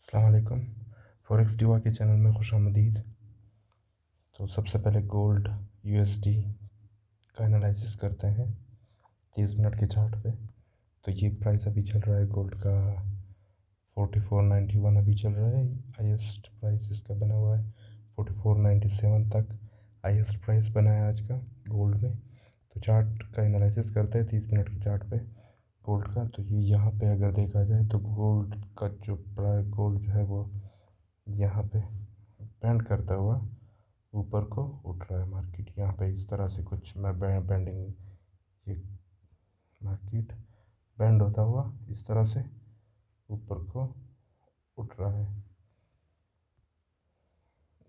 अस्सलाम वालेकुम। Forex diva के चैनल में खुशामदीद। तो सबसे पहले गोल्ड यूएसडी का एनालिसिस करते हैं 30 मिनट के चार्ट पे। तो ये प्राइस अभी चल रहा है गोल्ड का 4491 अभी चल रहा है। हाईएस्ट प्राइस इसका बना हुआ है 4497 तक हाईएस्ट प्राइस बना है आज का गोल्ड में। तो चार्ट का एनालिसिस करते हैं 30 मिनट के चार्ट पे गोल्ड का। तो ये यहाँ पे अगर देखा जाए तो गोल्ड का जो प्राइस गोल्ड जो है वो यहाँ पे बेंड करता हुआ ऊपर को उठ रहा है मार्केट। यहाँ पे इस तरह से कुछ मैं बेंडिंग, ये मार्केट बेंड होता हुआ इस तरह से ऊपर को उठ रहा है।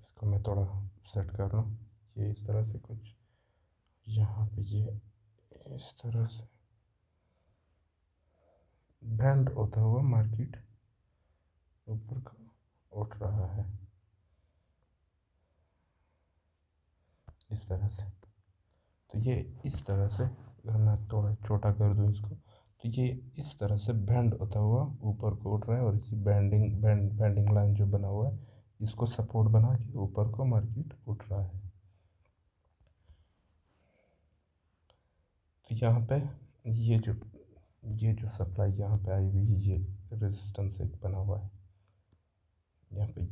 इसको मैं थोड़ा सेट कर लूँ। ये इस तरह से कुछ यहाँ पे ये इस तरह से बेंड होता हुआ मार्केट ऊपर को उठ रहा है इस तरह से। तो ये इस तरह से अगर मैं थोड़ा छोटा कर दूँ इसको, तो ये इस तरह से बेंड होता हुआ ऊपर को उठ रहा है। और इसी बेंडिंग लाइन जो बना हुआ है इसको सपोर्ट बना के ऊपर को मार्केट उठ रहा है। तो यहाँ पे ये जो सप्लाई यहाँ पे आई हुई है, ये रेजिस्टेंस एक बना हुआ है यहाँ पे।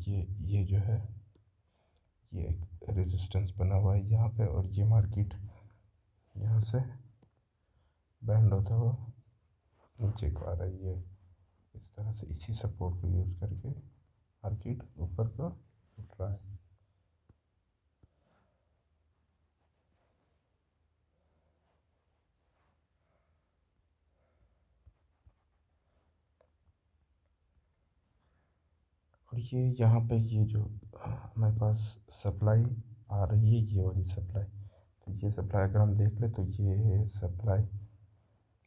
ये जो है ये एक रेजिस्टेंस बना हुआ है यहाँ पे। और ये मार्केट यहाँ से बेंड होता हुआ नीचे को आ रही है इस तरह से। इसी सपोर्ट को यूज़ करके मार्केट ऊपर को उठ रहा है। और ये यहाँ पे ये जो हमारे पास सप्लाई आ रही है, ये वाली सप्लाई, तो ये सप्लाई अगर हम देख ले तो ये सप्लाई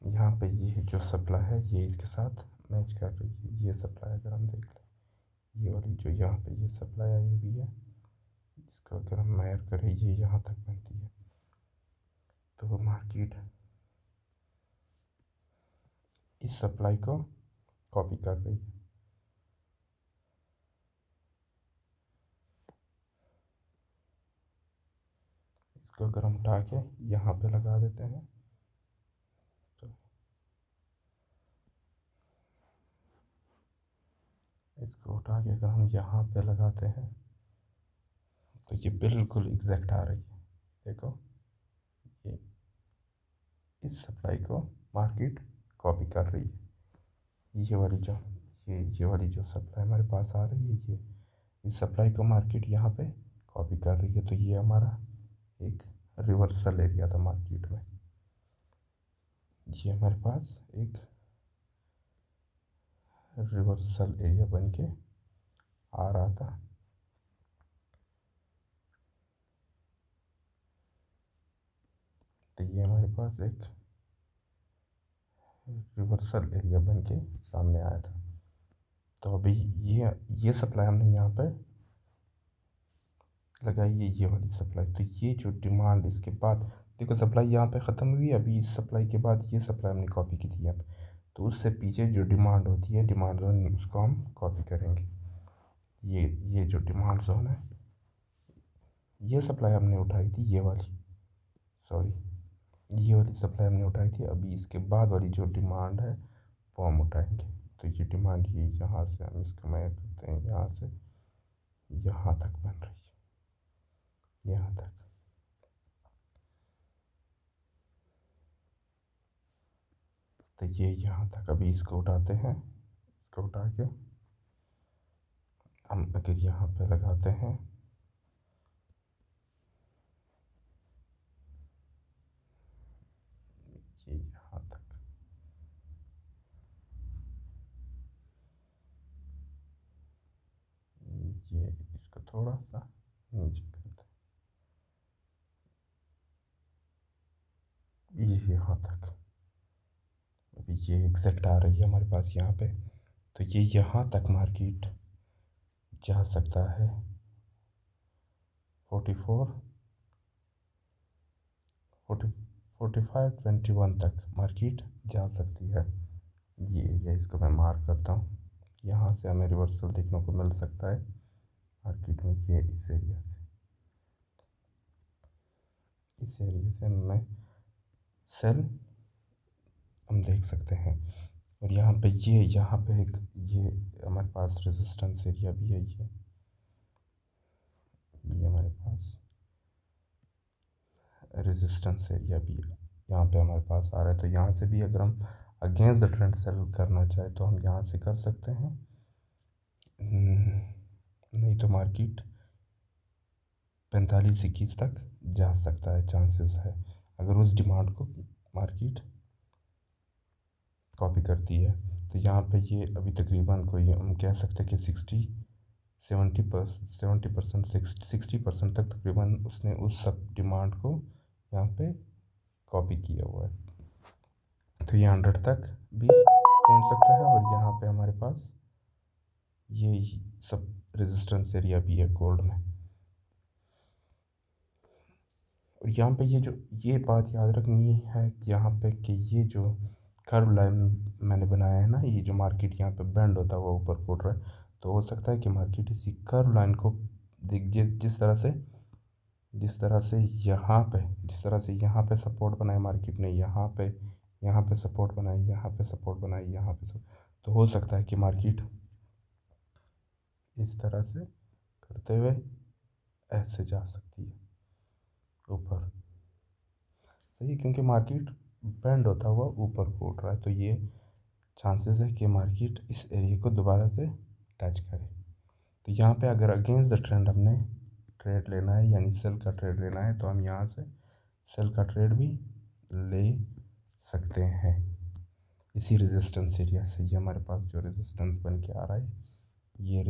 यहाँ पे ये जो सप्लाई है ये इसके साथ मैच कर रही है। ये सप्लाई अगर हम देख लें, ये वाली जो यहाँ पे ये सप्लाई आई हुई है, इसको अगर हम मेजर करें ये यहाँ तक बनती है। तो मार्केट इस सप्लाई को कॉपी कर रही है। इसको अगर हम उठा के यहाँ पे लगा देते हैं तो इसको उठा के अगर हम यहाँ पे लगाते हैं तो ये बिल्कुल एग्जैक्ट आ रही है। देखो ये इस सप्लाई को मार्केट कॉपी कर रही है। ये वाली जो सप्लाई हमारे पास आ रही है, ये इस सप्लाई को मार्केट यहाँ पे कॉपी कर रही है। तो ये हमारा एक रिवर्सल एरिया था मार्केट में। ये हमारे पास एक रिवर्सल एरिया बन के आ रहा था। तो ये हमारे पास एक रिवर्सल एरिया बन के सामने आया था। तो अभी ये सप्लाई हमने यहाँ पे लगाई है, ये वाली सप्लाई। तो ये जो डिमांड इसके बाद देखो सप्लाई यहाँ पे ख़त्म हुई, अभी इस सप्लाई के बाद ये सप्लाई हमने कॉपी की थी यहाँ पे। तो उससे पीछे जो डिमांड होती है, डिमांड जोन, उसको हम कॉपी करेंगे। ये जो डिमांड जोन है, ये सप्लाई हमने उठाई थी, ये वाली, सॉरी, ये वाली सप्लाई हमने उठाई थी। अभी इसके बाद वाली जो डिमांड है वो हम उठाएंगे। तो ये डिमांड ये यहाँ से हम इसको मैच करते हैं, यहाँ से यहाँ तक बन रही है, यहाँ तक। तो ये यहाँ तक, अभी इसको उठाते हैं। इसको उठा के हम अगर यहाँ पे लगाते हैं, ये यहाँ तक, ये इसको थोड़ा सा नीचे करते हैं, ये यहाँ तक। अभी ये एग्जैक्ट आ रही है हमारे पास यहाँ पे। तो ये यहाँ तक मार्केट जा सकता है 4521 तक मार्केट जा सकती है। ये इसको मैं मार्क करता हूँ, यहाँ से हमें रिवर्सल देखने को मिल सकता है मार्केट में। ये इस एरिया से हमें सेल हम देख सकते हैं। और यहाँ पे यहाँ पे एक ये हमारे पास रेजिस्टेंस एरिया भी है। ये हमारे पास रेजिस्टेंस एरिया भी यहाँ पे हमारे पास आ रहा है। तो यहाँ से भी अगर हम अगेंस्ट द ट्रेंड सेल करना चाहे तो हम यहाँ से कर सकते हैं। नहीं तो मार्केट 45-21 तक जा सकता है, चांसेस है, अगर उस डिमांड को मार्केट कॉपी करती है। तो यहाँ पे ये अभी तकरीबन कोई हम कह सकते हैं कि 70% 60% तक तकरीबन उसने उस सब डिमांड को यहाँ पे कॉपी किया हुआ है। तो ये 100 तक भी पहुँच सकता है। और यहाँ पे हमारे पास ये सब रेजिस्टेंस एरिया भी है गोल्ड में। और यहाँ पे ये बात याद रखनी है यहाँ पे कि ये जो कर्व लाइन मैंने बनाया है ना, ये जो मार्केट यहाँ पे बेंड होता हुआ ऊपर फूट रहा है, तो हो सकता है कि मार्केट इसी कर्व लाइन को जिस तरह से यहाँ पे सपोर्ट बनाए मार्केट ने, यहाँ पे सपोर्ट बनाई, यहाँ पे सपोर्ट बनाई, तो हो सकता है कि मार्केट इस तरह से करते हुए ऐसे जा सकती है ऊपर। सही है, क्योंकि मार्केट बेंड होता हुआ ऊपर को उठ रहा है, तो ये चांसेस है कि मार्केट इस एरिया को दोबारा से टच करे। तो यहाँ पे अगर अगेंस्ट द ट्रेंड हमने ट्रेड लेना है, यानी सेल का ट्रेड लेना है, तो हम यहाँ से सेल का ट्रेड भी ले सकते हैं इसी रेजिस्टेंस एरिया से। ये हमारे पास जो रेजिस्टेंस बन के आ रहा है, ये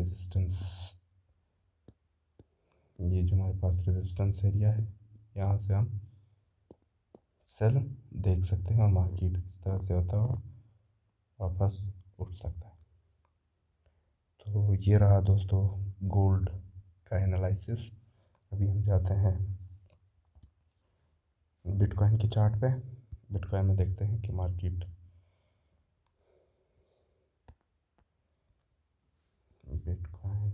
जो हमारे पास रेजिस्टेंस एरिया है, यहाँ से हम सेल देख सकते हैं और मार्केट इस तरह से होता हुआ वापस उठ सकता है। तो ये रहा दोस्तों गोल्ड का एनालिसिस। अभी हम जाते हैं बिटकॉइन के चार्ट पे। बिटकॉइन में देखते हैं कि मार्केट बिटकॉइन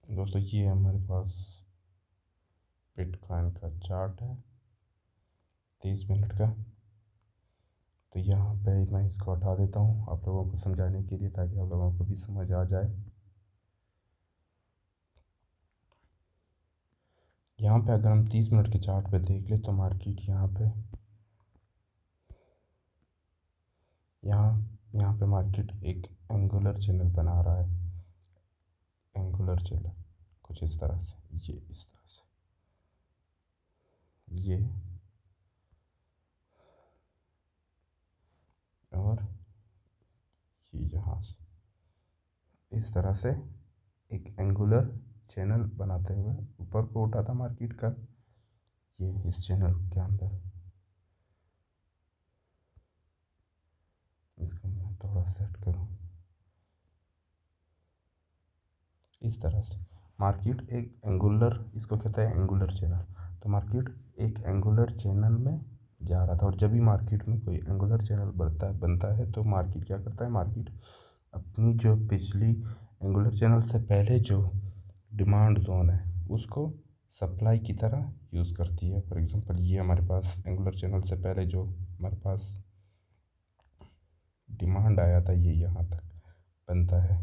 दोस्तों, ये हमारे पास बिटकॉइन का चार्ट है 30 मिनट का। तो यहाँ पे मैं इसको हटा देता हूँ आप लोगों को समझाने के लिए, ताकि आप लोगों को भी समझ आ जाए। यहाँ पे अगर हम 30 मिनट के चार्ट पे देख ले तो मार्केट यहाँ पे मार्केट एक एंगुलर चैनल बना रहा है। एंगुलर चैनल कुछ इस तरह से, ये और ये यहाँ से इस तरह से एक एंगुलर चैनल बनाते हुए ऊपर को उठा था मार्केट का। ये इस चैनल के अंदर इसको मैं थोड़ा सेट करूँ इस तरह से। मार्केट एक एंगुलर, इसको कहता है एंगुलर चैनल। तो मार्केट एक एंगुलर चैनल में जा रहा था, और जब भी मार्केट में कोई एंगुलर चैनल बनता है तो मार्केट क्या करता है, मार्केट अपनी जो पिछली एंगुलर चैनल से पहले जो डिमांड जोन है उसको सप्लाई की तरह यूज़ करती है। फॉर एग्जांपल ये हमारे पास एंगुलर चैनल से पहले जो हमारे पास डिमांड आया था, ये यहाँ तक बनता है।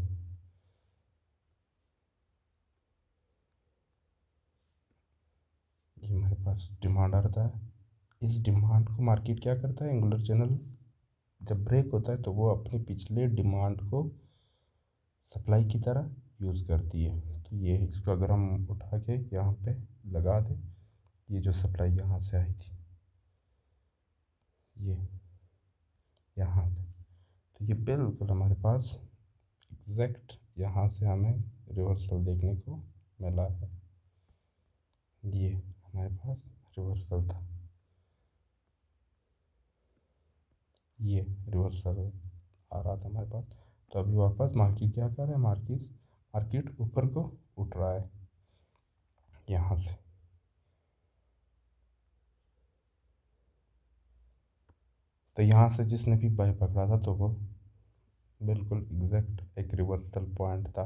ये हमारे पास डिमांड आ रहा है। इस डिमांड को मार्केट क्या करता है, एंगुलर चैनल जब ब्रेक होता है तो वो अपने पिछले डिमांड को सप्लाई की तरह यूज़ करती है। तो ये इसको अगर हम उठा के यहाँ पे लगा दें, ये जो सप्लाई यहाँ से आई थी ये यहाँ पे, तो ये बिल्कुल हमारे पास एग्जैक्ट यहाँ से हमें रिवर्सल देखने को मिला है। ये हमारे पास रिवर्सल था, ये रिवर्सल आ रहा था हमारे पास। तो अभी वापस मार्केट क्या कर रहा है, मार्केट ऊपर को उठ रहा है यहाँ से। तो यहाँ से जिसने भी बाई पकड़ा था तो वो बिल्कुल एग्जैक्ट एक रिवर्सल पॉइंट था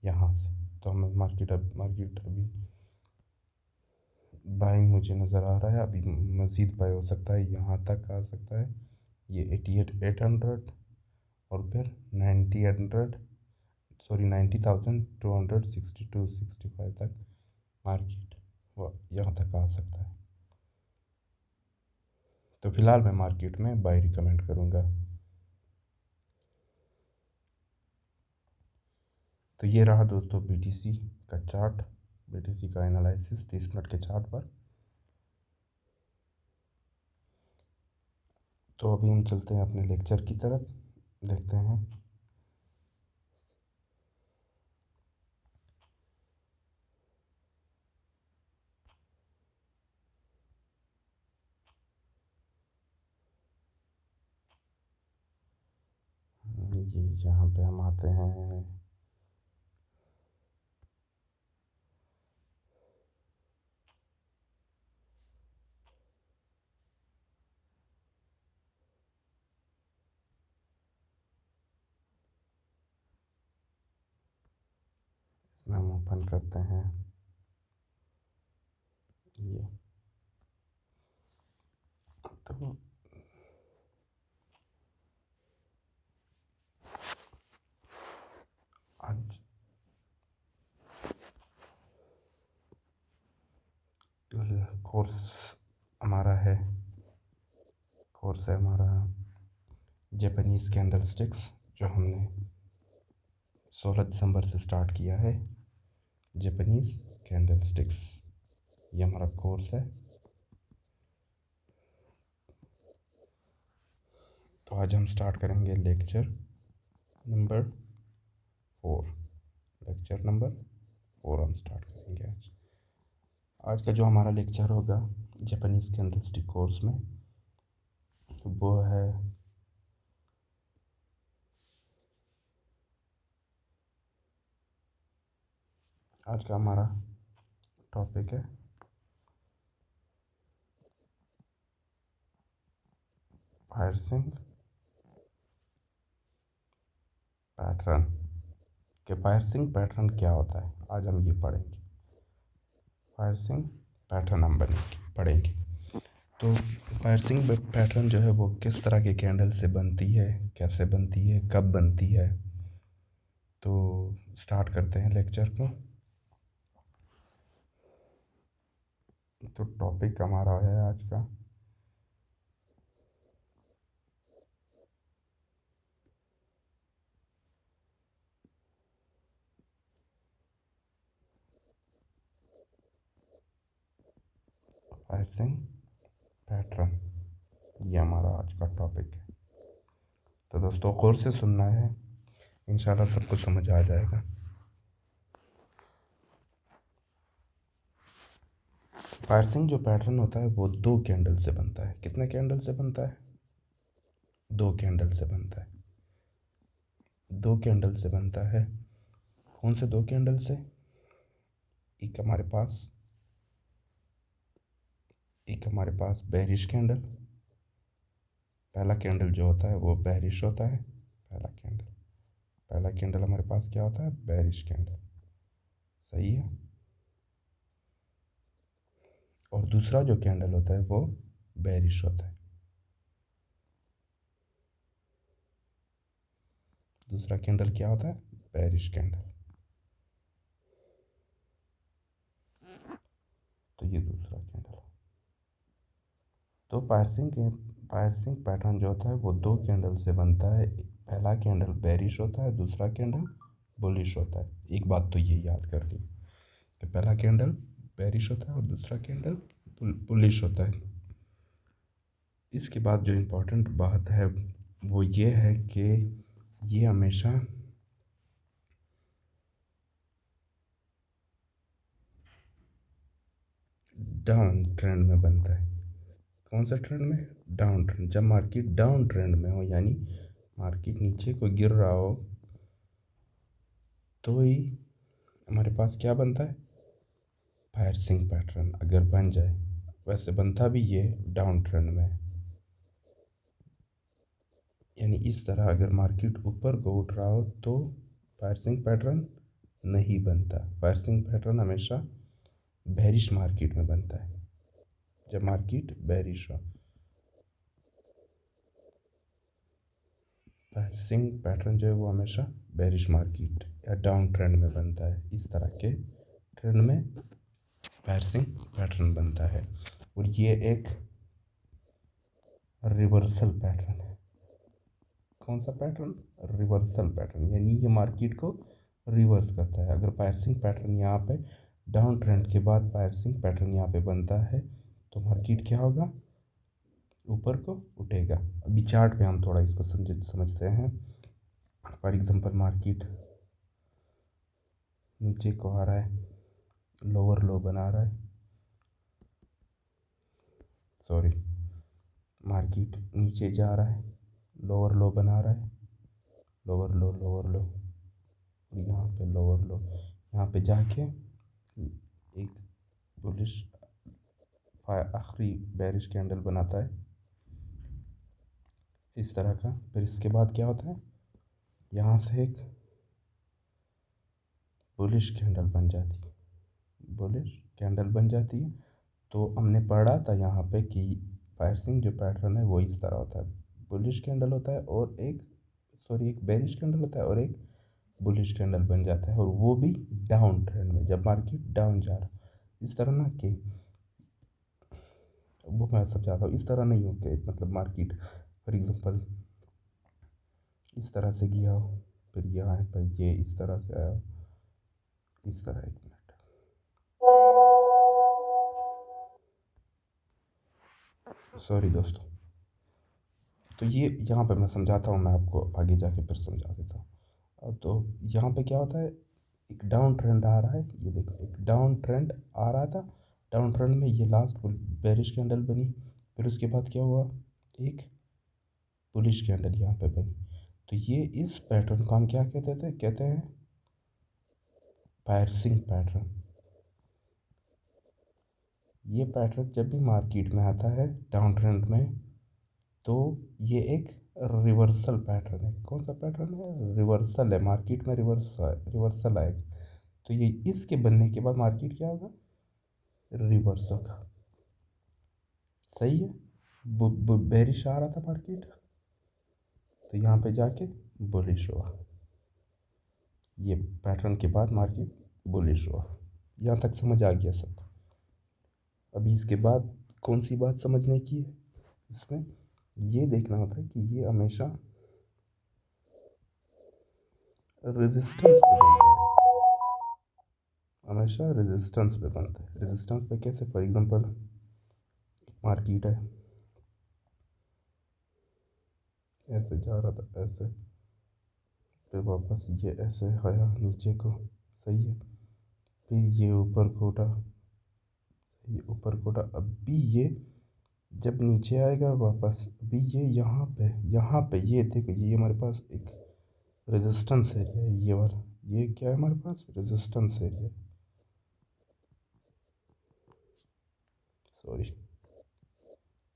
यहाँ से। तो हमें मार्केट अभी बाइंग मुझे नज़र आ रहा है, अभी मज़ीद बाई हो सकता है, यहाँ तक आ सकता है ये 88,800 और फिर 90,800 सॉरी 90,262-65 तक मार्केट वो यहाँ तक आ सकता है। तो फिलहाल मैं मार्केट में बाई रिकमेंड करूँगा। तो ये रहा दोस्तों BTC का चार्ट, BTC का एनालिसिस 30 मिनट के चार्ट पर। तो अभी हम चलते हैं अपने लेक्चर की तरफ, देखते हैं। ये यहाँ पे हम आते हैं, इसमें हम ओपन करते हैं ये। तो आज कोर्स हमारा है, कोर्स है हमारा जापानीज़ कैंडलस्टिक्स, जो हमने 16 दिसंबर से स्टार्ट किया है। जापानीज़ कैंडलस्टिक्स ये हमारा कोर्स है। तो आज हम स्टार्ट करेंगे लेक्चर नंबर 4। लेक्चर नंबर 4 हम स्टार्ट करेंगे आज। आज का जो हमारा लेक्चर होगा जापानीज़ कैंडलस्टिक कोर्स में, वो है आज का हमारा टॉपिक है पायर्सिंग पैटर्न। कि पायर्सिंग पैटर्न क्या होता है, आज हम ये पढ़ेंगे। पायर्सिंग पैटर्न हम पढ़ेंगे। तो पायर्सिंग पैटर्न जो है वो किस तरह के कैंडल से बनती है, कैसे बनती है, कब बनती है। तो स्टार्ट करते हैं लेक्चर को। तो टॉपिक हमारा है आज का पायर्सिंग पैटर्न, ये हमारा आज का टॉपिक है। तो दोस्तों गौर से सुनना है, इंशाल्लाह सबको समझ आ जाएगा। पायर्सिंग जो पैटर्न होता है वो 2 कैंडल से बनता है। कितने कैंडल से बनता है? 2 कैंडल से बनता है। 2 कैंडल से बनता है। कौन से 2 कैंडल से? एक हमारे पास बेरिश कैंडल, पहला कैंडल जो होता है वो बेरिश होता है। पहला कैंडल हमारे पास क्या होता है? बेरिश कैंडल, सही है। और दूसरा जो कैंडल होता है वो बेरिश होता है। दूसरा कैंडल क्या होता है? Bearish candle. तो ये दूसरा कैंडल। तो पायर्सिंग पैटर्न जो होता है वो 2 कैंडल से बनता है। पहला कैंडल बेरिश होता है, दूसरा कैंडल बुलिश होता है। एक बात तो ये याद कर ली कि पहला कैंडल बेरिश होता है और दूसरा कैंडल बुलिश होता है। इसके बाद जो इम्पोर्टेंट बात है वो ये है कि ये हमेशा डाउन ट्रेंड में बनता है। कौन सा ट्रेंड में? Down trend. जब मार्केट डाउन ट्रेंड में हो, यानी मार्केट नीचे को गिर रहा हो, तो ही हमारे पास क्या बनता है? पायर्सिंग पैटर्न अगर बन जाए। वैसे बनता भी ये डाउन ट्रेंड में। यानी इस तरह अगर मार्केट ऊपर को उठ रहा हो तो पायर्सिंग पैटर्न नहीं बनता। पायर्सिंग पैटर्न हमेशा बेरिश मार्केट में बनता है, जब मार्केट बेरिश हो। पायर्सिंग पैटर्न जो है वो हमेशा बेरिश मार्केट या डाउन ट्रेंड में बनता है। इस तरह के ट्रेंड में पायर्सिंग पैटर्न बनता है और ये एक रिवर्सल पैटर्न है। कौन सा पैटर्न? रिवर्सल पैटर्न, यानी ये मार्केट को रिवर्स करता है। अगर पायर्सिंग पैटर्न यहाँ पे डाउन ट्रेंड के बाद पायर्सिंग पैटर्न यहाँ पे बनता है तो मार्केट क्या होगा? ऊपर को उठेगा। अभी चार्ट पे हम थोड़ा इसको समझते हैं। फॉर एग्जांपल मार्केट नीचे को आ रहा है, लोअर लो बना रहा है, सॉरी, मार्केट नीचे जा रहा है, लोअर लो बना रहा है, लोअर लो लोअर लो, यहाँ पे लोअर लो, यहाँ पे जाके एक बुलिश आखिरी बेरिश कैंडल बनाता है इस तरह का। फिर इसके बाद क्या होता है? यहाँ से एक बुलिश कैंडल बन जाती है, बुलिश कैंडल बन जाती है। तो हमने पढ़ा था यहाँ पे कि पायर्सिंग जो पैटर्न है वो इस तरह होता है, बुलिश कैंडल होता है और एक बेरिश कैंडल होता है और एक बुलिश कैंडल बन जाता है, और वो भी डाउन ट्रेंड में, जब मार्केट डाउन जा रहा है। इस तरह ना कि वो मैं समझाता हूँ, इस तरह नहीं हो कि मतलब मार्केट फॉर एग्जांपल इस तरह से गया हो, फिर यहाँ पर ये इस तरह से आया, इस तरह। एक मिनट, सॉरी दोस्तों। तो ये यहाँ पे मैं समझाता हूँ, मैं आपको आगे जाके फिर समझा देता हूँ। तो यहाँ पे क्या होता है? एक डाउन ट्रेंड आ रहा है, ये देखो एक डाउन ट्रेंड आ रहा था। डाउन ट्रेंड में ये लास्ट बेरिश कैंडल बनी, फिर उसके बाद क्या हुआ? एक बुलिश कैंडल यहाँ पे बनी। तो ये इस पैटर्न को हम क्या कहते थे? कहते हैं पायर्सिंग पैटर्न। ये पैटर्न जब भी मार्केट में आता है डाउन ट्रेंड में, तो ये एक रिवर्सल पैटर्न है। कौन सा पैटर्न है? रिवर्सल है। मार्केट में रिवर्सल आएगा, तो ये इसके बनने के बाद मार्केट क्या होगा? रिवर्स होगा। सही है। बेरिश आ रहा था मार्केट, तो यहाँ पे जाके बुलिश हुआ। ये पैटर्न के बाद मार्केट बुलिश हुआ। यहाँ तक समझ आ गया सबको? अभी इसके बाद कौन सी बात समझने की है इसमें? ये देखना होता है कि ये हमेशा रेजिस्टेंस पे बनता है, हमेशा रेजिस्टेंस पे बनता है। रेजिस्टेंस पे कैसे? फॉर एग्जांपल मार्केट है, ऐसे जा रहा था, ऐसे, फिर वापस ये ऐसे आया नीचे को, सही है। फिर ये ऊपर को उठा, ये ऊपर को उठा। अभी ये जब नीचे आएगा वापस, अभी ये यहाँ पे ये देखो, ये हमारे पास एक रेजिस्टेंस एरिया है, ये वाला। ये क्या है हमारे पास? Resistance area, sorry.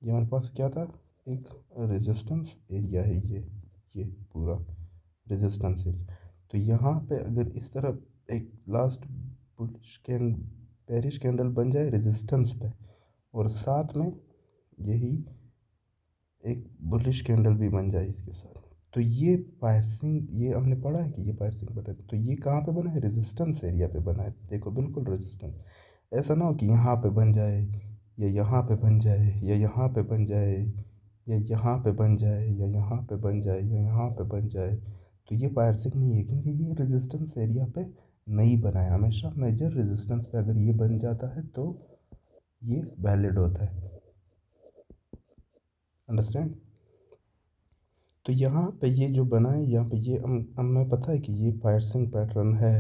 ये हमारे पास क्या था? एक रेजिस्टेंस एरिया है, ये पूरा रेजिस्टेंस एरिया। तो यहाँ पे अगर इस तरह एक last bullish candle bearish candle बन जाए रेजिस्टेंस पे, और साथ में यही एक बुलिश कैंडल भी बन जाए इसके साथ, तो ये पायर्सिंग, ये हमने पढ़ा है कि ये पायर्सिंग बना है। तो ये कहाँ पे बना है? रेजिस्टेंस एरिया पे बना है। देखो बिल्कुल रेजिस्टेंस। ऐसा ना हो कि यहाँ पे बन जाए, या यहाँ पे बन जाए, या यहाँ पे बन जाए, या यहाँ पे बन जाए, या यहाँ पे बन जाए, या यहाँ पे बन जाए। तो ये पायर्सिंग नहीं है, क्योंकि ये रेजिस्टेंस एरिया पे नहीं बना है। हमेशा मेजर रेजिस्टेंस पे अगर ये बन जाता है तो ये वैलिड होता है। अंडरस्टैंड? तो यहाँ पे ये जो बना है, यहाँ पे ये हमें पता है कि ये पायर्सिंग पैटर्न है।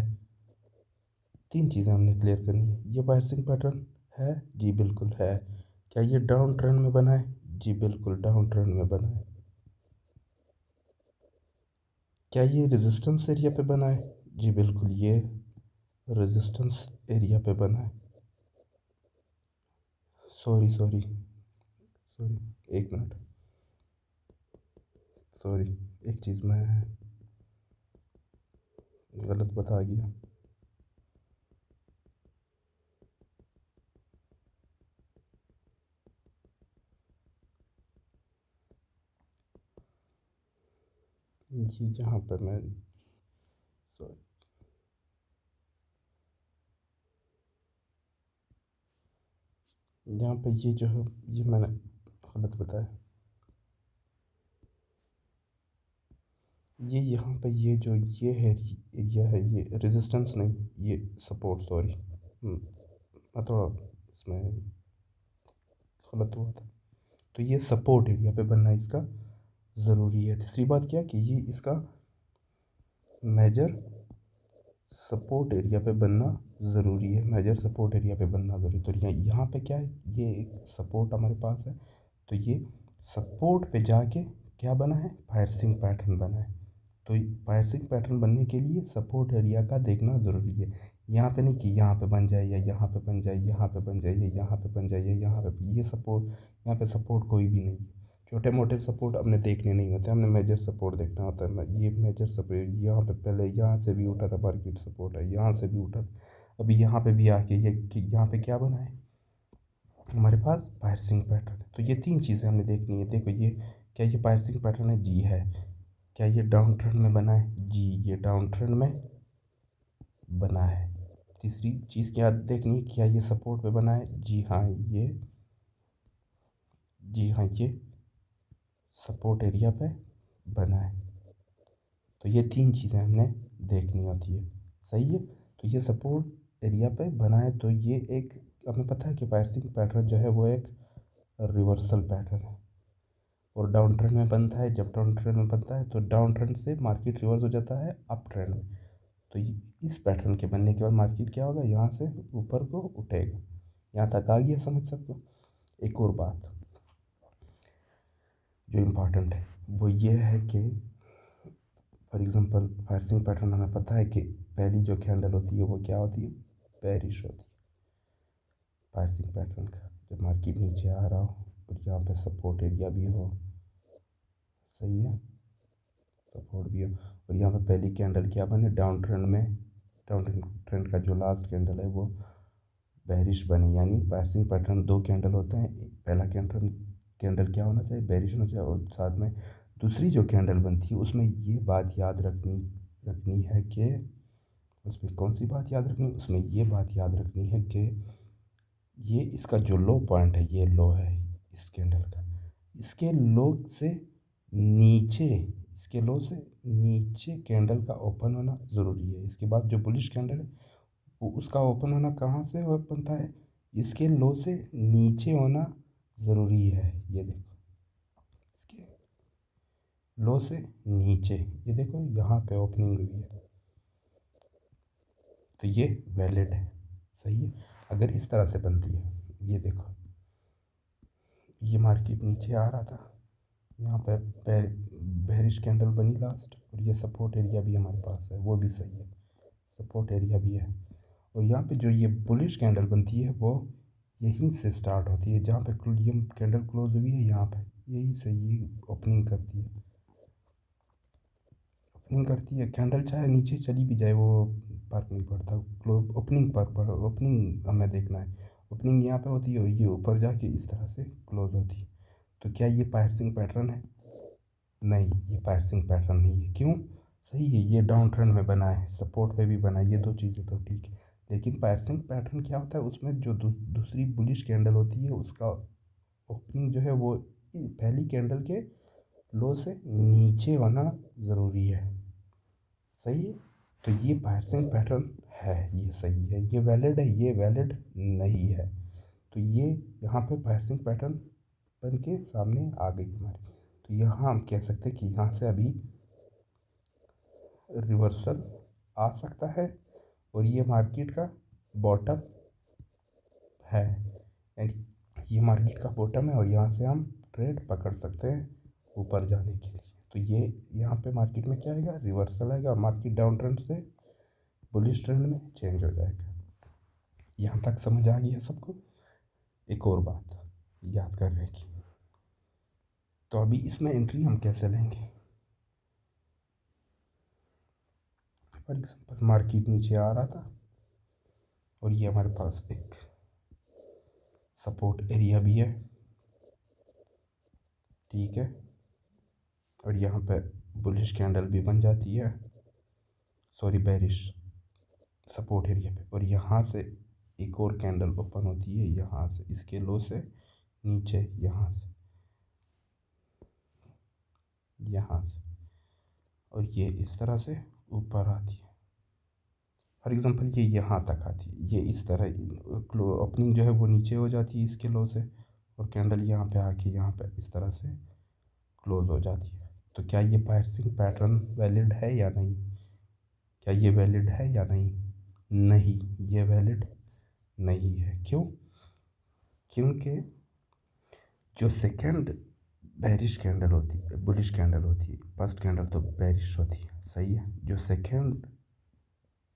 तीन चीज़ें हमने क्लियर करनी है। ये पायर्सिंग पैटर्न है, जी बिल्कुल है। क्या ये डाउन ट्रेंड में बना है? जी बिल्कुल डाउन ट्रेंड में बना है। क्या ये रेजिस्टेंस एरिया पे बना है? जी बिल्कुल, ये रेजिस्टेंस एरिया पे बना है। सॉरी सॉरी सॉरी, एक मिनट, सॉरी, एक चीज़ मैं गलत बता गया। ये जहाँ पे मैं, सॉरी, यहाँ पे ये जो है ये मैंने गलत बताया। ये यहाँ पे ये जो ये है एरिया है, ये रेजिस्टेंस नहीं, ये सपोर्ट, सॉरी। मैं थोड़ा इसमें गलत हुआ था। तो ये सपोर्ट एरिया पे बनना इसका ज़रूरी है। तीसरी बात क्या कि ये इसका मेजर सपोर्ट एरिया पे बनना ज़रूरी है, मेजर सपोर्ट एरिया पे बनना ज़रूरी। तो यहाँ पे क्या है, ये एक सपोर्ट हमारे पास है। तो ये सपोर्ट पे जाके क्या बना है, पायर्सिंग पैटर्न बना है। तो पायर्सिंग पैटर्न बनने के लिए सपोर्ट एरिया का देखना ज़रूरी है। यहाँ पे नहीं कि यहाँ पे बन जाए या यहाँ पे बन जाए, यहाँ पे बन जाए या यहाँ पे बन जाए या यहाँ पे, ये सपोर्ट, यहाँ पे सपोर्ट कोई भी नहीं है। छोटे मोटे सपोर्ट हमने देखने नहीं होते, हमने मेजर सपोर्ट देखना होता है। ये मेजर सपोर्ट यहाँ पे पहले यहाँ से भी उठा था, मार्केट सपोर्ट है, यहाँ से भी उठा था, अभी यहाँ पे भी आके ये यहाँ पे क्या बना है हमारे पास, पायर्सिंग पैटर्न है। तो ये तीन चीज़ें हमने देखनी है। देखो ये क्या, ये पायर्सिंग पैटर्न है, जी है। क्या ये डाउन ट्रेंड में बना है, जी ये डाउन ट्रेंड में बना है। तीसरी चीज़ क्या देखनी है, क्या ये सपोर्ट पे बना है, जी हाँ ये, जी हाँ ये सपोर्ट एरिया पे बना है। तो ये तीन चीज़ें हमने देखनी होती है, सही है। तो ये सपोर्ट एरिया पे बना है, तो ये एक, हमें पता है कि पायर्सिंग पैटर्न जो है वो एक रिवर्सल पैटर्न है और डाउन ट्रेंड में बनता है। जब डाउन ट्रेंड में बनता है तो डाउन ट्रेंड से मार्केट रिवर्स हो जाता है अप ट्रेंड में। तो इस पैटर्न के बनने के बाद मार्केट क्या होगा, यहाँ से ऊपर को उठेगा। यहाँ तक आ गया समझ सकते हो। एक और बात जो इम्पोर्टेंट है वो ये है कि फॉर एग्जांपल पायर्सिंग पैटर्न हमें पता है कि पहली जो कैंडल होती है वो क्या होती है, बेरिश होती है। पायर्सिंग पैटर्न का जब मार्केट नीचे आ रहा हो और यहाँ पे सपोर्ट एरिया भी हो, सही है, सपोर्ट भी हो, और यहाँ पे पहली कैंडल क्या बने, डाउन ट्रेंड में, डाउन ट्रेंड का जो लास्ट कैंडल है वो बेरिश बने। यानी पायर्सिंग पैटर्न दो कैंडल होते हैं, पहला कैंडल कैंडल क्या होना चाहिए, बेरिश होना चाहिए, और साथ में दूसरी जो कैंडल बनती है उसमें ये बात याद रखनी रखनी है कि, उसमें कौन सी बात याद रखनी, उसमें ये बात याद रखनी है कि ये इसका जो लो पॉइंट है, ये लो है इस कैंडल का, इसके लो से नीचे, इसके लो से नीचे कैंडल का ओपन होना ज़रूरी है। इसके बाद जो बुलिश कैंडल है वो उसका ओपन होना कहाँ से बनता है, इसके लो से नीचे होना ज़रूरी है। ये देखो, इसके लो से नीचे, ये देखो यहाँ पे ओपनिंग हुई है, तो ये वैलिड है, सही है। अगर इस तरह से बनती है, ये देखो ये मार्केट नीचे आ रहा था, यहाँ पे बेरिश कैंडल बनी लास्ट, और ये सपोर्ट एरिया भी हमारे पास है, वो भी सही है, सपोर्ट एरिया भी है। और यहाँ पे जो ये बुलिश कैंडल बनती है वो यहीं से स्टार्ट होती है, जहाँ पे ये कैंडल क्लोज हुई है, यहाँ पे यहीं से ये ओपनिंग करती है, ओपनिंग करती है। कैंडल चाहे नीचे चली भी जाए वो फर्क नहीं पड़ता, क्लोज ओपनिंग पर ओपनिंग हमें देखना है। ओपनिंग यहाँ पे होती है और ये ऊपर जाके इस तरह से क्लोज होती है। तो क्या ये पायर्सिंग पैटर्न है, नहीं, ये पायर्सिंग पैटर्न नहीं है। क्यों, सही है, ये डाउन ट्रेंड में बना है, सपोर्ट पे भी बना है, ये दो चीज़ें तो ठीक है। लेकिन पायर्सिंग पैटर्न क्या होता है, उसमें जो दूसरी बुलिश कैंडल होती है उसका ओपनिंग जो है वो पहली कैंडल के लो से नीचे होना ज़रूरी है, सही है। तो ये पायर्सिंग पैटर्न है, ये सही है, ये वैलिड है, ये वैलिड नहीं है। तो ये यहाँ पे पायर्सिंग पैटर्न बन के सामने आ गई हमारी। तो यहाँ हम कह सकते हैं कि यहाँ से अभी रिवर्सल आ सकता है और ये मार्केट का बॉटम है, यानी ये मार्केट का बॉटम है और यहाँ से हम ट्रेड पकड़ सकते हैं ऊपर जाने के लिए। तो ये यहाँ पे मार्केट में क्या आएगा, रिवर्सल आएगा और मार्केट डाउन ट्रेंड से बुलिश ट्रेंड में चेंज हो जाएगा। यहाँ तक समझ आ गई है सबको। एक और बात याद करने की, तो अभी इसमें एंट्री हम कैसे लेंगे, फॉर एग्जांपल मार्केट नीचे आ रहा था और ये हमारे पास एक सपोर्ट एरिया भी है, ठीक है, और यहाँ पे बुलिश कैंडल भी बन जाती है, सॉरी बेरिश सपोर्ट एरिया पे, और यहाँ से एक और कैंडल ओपन होती है यहाँ से, इसके लो से नीचे, यहाँ से और ये इस तरह से ऊपर आती है। फॉर एग्जांपल ये यहाँ तक आती है, ये इस तरह ओपनिंग जो है वो नीचे हो जाती है इसके लो से, और कैंडल यहाँ पे आके यहाँ पे इस तरह से क्लोज हो जाती है। तो क्या ये पायर्सिंग पैटर्न वैलिड है या नहीं? क्या ये वैलिड है या नहीं? नहीं, ये वैलिड नहीं है। क्यों? क्योंकि जो सेकंड बेरिश कैंडल होती है, बुलिश कैंडल होती है, फर्स्ट कैंडल तो बेरिश होती है, सही है। जो सेकंड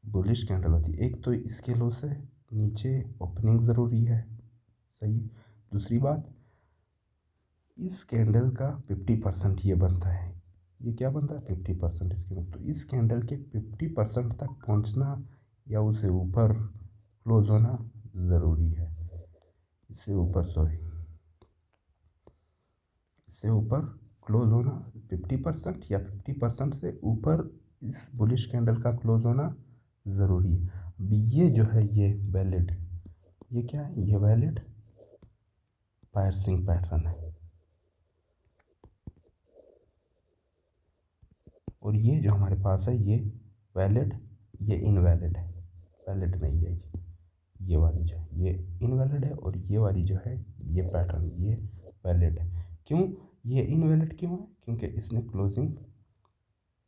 बुलिश कैंडल होती है, एक तो इसके लो से नीचे ओपनिंग ज़रूरी है, सही। दूसरी बात, इस कैंडल का 50% ये बनता है। ये क्या बनता है? 50% इसके। तो इस कैंडल के 50% तक पहुंचना या उसे ऊपर क्लोज होना ज़रूरी है। इससे ऊपर इससे ऊपर क्लोज होना 50% या 50% से ऊपर इस बुलिश कैंडल का क्लोज होना ज़रूरी है। अब ये जो है ये वैलिड, ये क्या है? ये वैलिड पायर्सिंग पैटर्न है। और ये जो हमारे पास है ये वैलिड, ये इनवैलिड है, वैलिड नहीं है। ये वाली जो है ये इनवैलिड है, और ये वाली जो है ये पैटर्न ये वैलिड है। क्यों ये इनवैलिड क्यों है? क्योंकि इसने क्लोजिंग,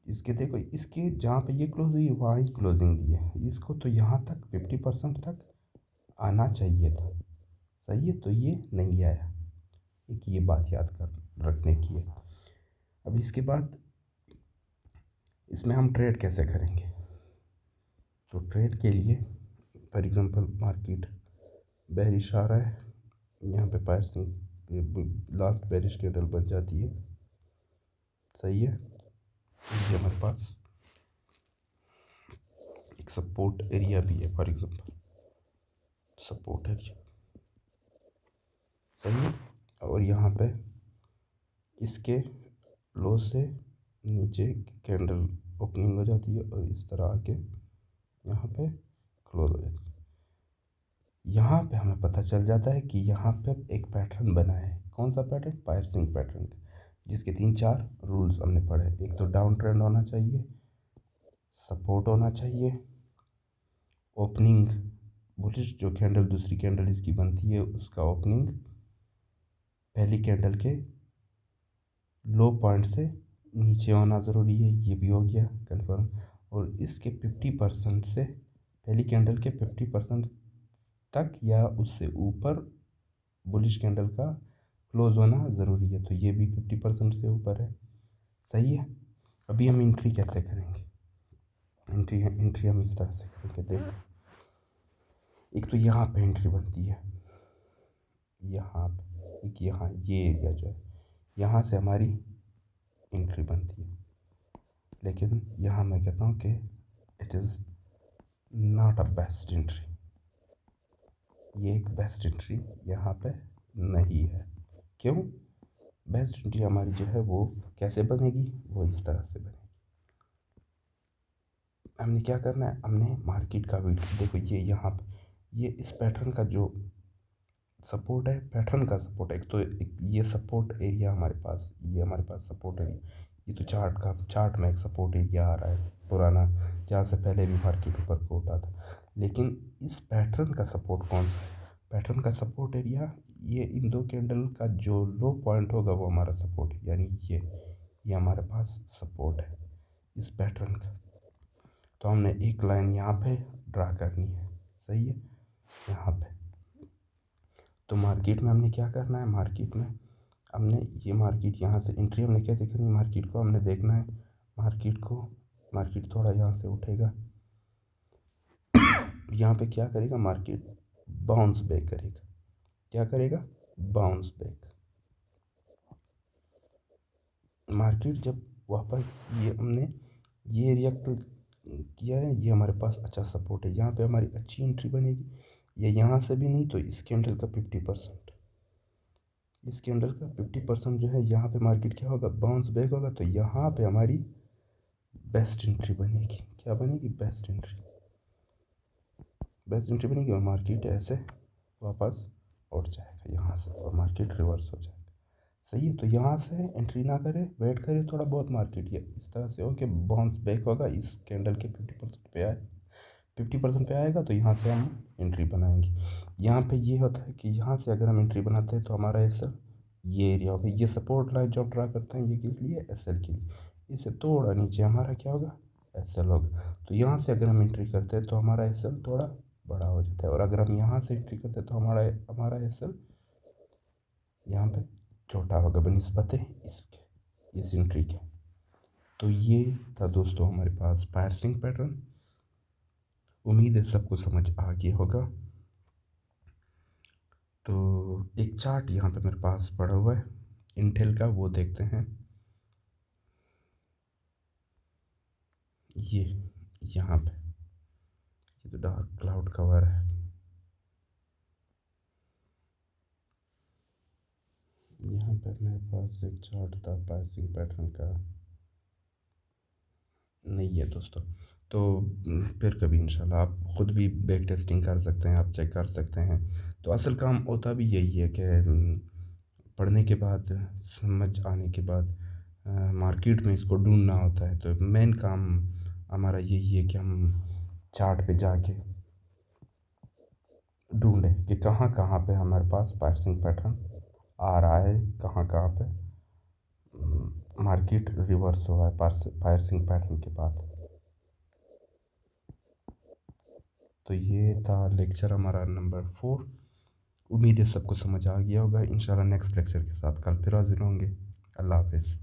इसके देखो, इसके जहाँ पे ये क्लोज हुई वहाँ ही क्लोजिंग दी है, इसको तो यहाँ तक 50% तक आना चाहिए था, सही है। तो ये नहीं आया, एक ये बात याद कर रखने की है। अब इसके बाद इसमें हम ट्रेड कैसे करेंगे? तो ट्रेड के लिए फॉर एग्जांपल मार्केट बेरिश आ रहा है, यहाँ पे पायर्सिंग लास्ट बेरिश कैंडल बन जाती है, सही है। ये हमारे पास एक सपोर्ट एरिया भी है, फॉर एग्जांपल सपोर्ट एरिया, सही है। और यहाँ पे इसके लो से नीचे कैंडल ओपनिंग हो जाती है और इस तरह आके यहाँ पे क्लोज हो जाती है। यहाँ पे हमें पता चल जाता है कि यहाँ पे एक पैटर्न बना है। कौन सा पैटर्न? पायर्सिंग पैटर्न, जिसके 3-4 रूल्स हमने पढ़े। एक तो डाउन ट्रेंड होना चाहिए, सपोर्ट होना चाहिए, ओपनिंग बुलिश जो कैंडल दूसरी कैंडल इसकी बनती है उसका ओपनिंग पहली कैंडल के लो पॉइंट से नीचे होना ज़रूरी है, ये भी हो गया कंफर्म। और इसके 50% से पहली कैंडल के 50% तक या उससे ऊपर बुलिश कैंडल का क्लोज होना ज़रूरी है, तो ये भी 50% से ऊपर है, सही है। अभी हम एंट्री कैसे करेंगे? एंट्री हम इस तरह से करेंगे, देखो, एक तो यहाँ पे एंट्री बनती है, यहाँ पे एक, यहाँ ये एरिया जो है यहाँ से हमारी एंट्री बनती है, लेकिन यहाँ मैं कहता हूँ कि it is not a best entry, ये एक बेस्ट एंट्री यहाँ पे नहीं है। क्यों? बेस्ट एंट्री हमारी जो है वो कैसे बनेगी? वो इस तरह से बनेगी। हमने क्या करना है? हमने मार्केट का वेट, देखो ये यहाँ पे ये इस पैटर्न का जो सपोर्ट है, पैटर्न का सपोर्ट है, एक तो ये सपोर्ट एरिया हमारे पास, ये हमारे पास सपोर्ट एरिया, ये तो चार्ट में एक सपोर्ट एरिया आ रहा है पुराना, जहाँ से पहले भी मार्केट ऊपर को उठा था। लेकिन इस पैटर्न का सपोर्ट कौन सा है? पैटर्न का सपोर्ट एरिया ये इन दो कैंडल का जो लो पॉइंट होगा वो हमारा सपोर्ट, यानी ये हमारे पास सपोर्ट है इस पैटर्न का। तो हमने एक लाइन यहाँ पे ड्रा करनी है, सही है, यहाँ पे। तो मार्केट में हमने क्या करना है? मार्केट में हमने ये मार्केट यहाँ से एंट्री हमने कैसे करनी है? मार्केट को हमने देखना है, मार्केट थोड़ा यहाँ से उठेगा, यहाँ पे क्या करेगा? मार्केट बाउंस बैक करेगा। क्या करेगा? Bounce back. मार्केट जब वापस ये हमने ये एरिया किया है, ये हमारे पास अच्छा सपोर्ट है, यहाँ पे हमारी अच्छी एंट्री बनेगी। या यहाँ से भी नहीं तो इस कैंडल का 50%, इस कैंडल का 50% जो है यहाँ पे मार्केट क्या होगा, बाउंस बैक होगा, तो यहाँ पे हमारी बेस्ट एंट्री बनेगी। क्या बनेगी, बेस्ट एंट्री, बेस्ट एंट्री बनेगी और मार्केट ऐसे वापस उठ जाएगा यहाँ से और मार्केट रिवर्स हो जाएगा। सही है, तो यहाँ से एंट्री ना करें, वेट करें थोड़ा बहुत, मार्केट ये इस तरह से हो कि बाउंस बैक होगा, इस कैंडल के 50% पे आए, 50% पे आएगा तो यहाँ से हम एंट्री बनाएंगे। यहाँ पे ये होता है कि यहाँ से अगर हम एंट्री बनाते हैं तो हमारा ऐसा ये एरिया होगा, ये सपोर्ट लाइन जो हम ड्रा करते हैं ये किस लिए, एसएल के लिए, इसे थोड़ा नीचे हमारा क्या होगा, एसएल होगा। तो यहाँ से अगर हम एंट्री करते हैं तो हमारा एसएल थोड़ा बड़ा हो जाता है, और अगर हम यहाँ से एंट्री करते हैं तो हमारा हमारा एसएल यहाँ पे छोटा होगा बनिस्बत इसके, इस एंट्री के। तो ये था दोस्तों हमारे पास पायरसिंग पैटर्न। उम्मीद है सबको समझ आ गया होगा। तो एक चार्ट यहाँ पे मेरे पास पड़ा हुआ है इंटेल का, वो देखते हैं। ये यहाँ पे ये तो डार्क क्लाउड कवर है, यहाँ पे मेरे पास एक चार्ट था पायरसिंग पैटर्न का, नहीं है दोस्तों। तो फिर कभी इंशाल्लाह आप ख़ुद भी बैक टेस्टिंग कर सकते हैं, आप चेक कर सकते हैं। तो असल काम होता भी यही है कि पढ़ने के बाद, समझ आने के बाद मार्केट में इसको ढूंढना होता है। तो मेन काम हमारा यही है कि हम चार्ट पे जाके ढूंढें कि कहाँ कहाँ पे हमारे पास पायरसिंग पैटर्न आ रहा है, कहाँ कहाँ पे मार्केट रिवर्स हुआ है पायरसिंग पैटर्न के बाद। तो ये था लेक्चर हमारा नंबर 4। उम्मीद है सबको समझ आ गया होगा। इंशाल्लाह नेक्स्ट लेक्चर के साथ कल फिर हाजिर होंगे। अल्लाह हाफिज़।